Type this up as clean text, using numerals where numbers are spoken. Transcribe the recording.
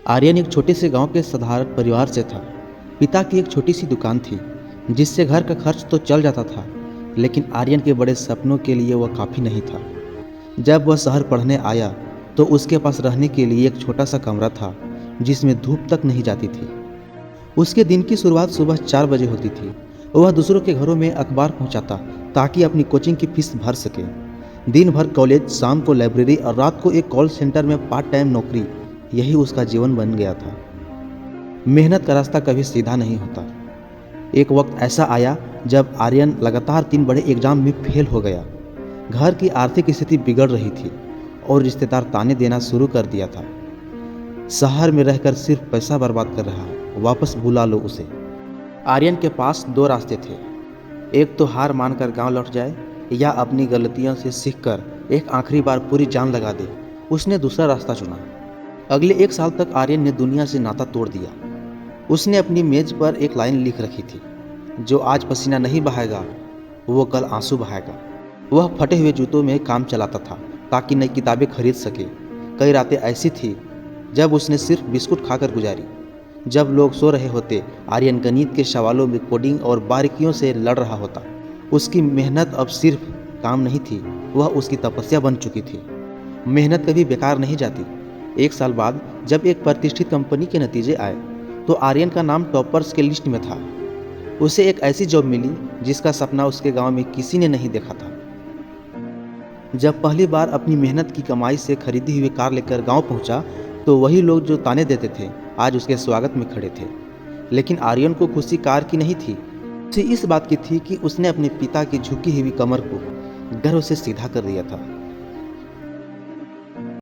आर्यन एक छोटे से गांव के साधारण परिवार से था। पिता की एक छोटी सी दुकान थी जिससे घर का खर्च तो चल जाता था, लेकिन आर्यन के बड़े सपनों के लिए वह काफ़ी नहीं था। जब वह शहर पढ़ने आया तो उसके पास रहने के लिए एक छोटा सा कमरा था जिसमें धूप तक नहीं जाती थी। उसके दिन की शुरुआत सुबह 4 बजे होती थी। वह दूसरों के घरों में अखबार पहुंचाता ताकि अपनी कोचिंग की फीस भर सके। दिन भर कॉलेज, शाम को लाइब्रेरी और रात को एक कॉल सेंटर में पार्ट टाइम नौकरी, यही उसका जीवन बन गया था। मेहनत का रास्ता कभी सीधा नहीं होता। एक वक्त ऐसा आया जब आर्यन लगातार 3 बड़े एग्जाम में फेल हो गया। घर की आर्थिक स्थिति बिगड़ रही थी और रिश्तेदार ताने देना शुरू कर दिया था। शहर में रहकर सिर्फ पैसा बर्बाद कर रहा है, वापस बुला लो उसे। आर्यन के पास 2 रास्ते थे। एक तो हार मानकर गांव लौट जाए या अपनी गलतियों से सीखकर एक आखिरी बार पूरी जान लगा दे। उसने दूसरा रास्ता चुना। अगले 1 साल तक आर्यन ने दुनिया से नाता तोड़ दिया। उसने अपनी मेज पर एक लाइन लिख रखी थी, जो आज पसीना नहीं बहाएगा वो कल आंसू बहाएगा। वह फटे हुए जूतों में काम चलाता था ताकि नई किताबें खरीद सके। कई रातें ऐसी थी जब उसने सिर्फ बिस्कुट खाकर गुजारी। जब लोग सो रहे होते, आर्यन गणित के सवालों में कोडिंग और बारीकियों से लड़ रहा होता। उसकी मेहनत अब सिर्फ काम नहीं थी, वह उसकी तपस्या बन चुकी थी। मेहनत कभी बेकार नहीं जाती। 1 साल बाद जब एक प्रतिष्ठित कंपनी के नतीजे आए तो आर्यन का नाम टॉपर्स के लिस्ट में था। उसे एक ऐसी जॉब मिली जिसका सपना उसके गांव में किसी ने नहीं देखा था। जब पहली बार अपनी मेहनत की कमाई से खरीदी हुई कार लेकर गांव पहुंचा तो वही लोग जो ताने देते थे आज उसके स्वागत में खड़े थे। लेकिन आर्यन को खुशी कार की नहीं थी, खुशी इस बात की थी कि उसने अपने पिता की झुकी हुई कमर को गर्व से सीधा कर दिया था।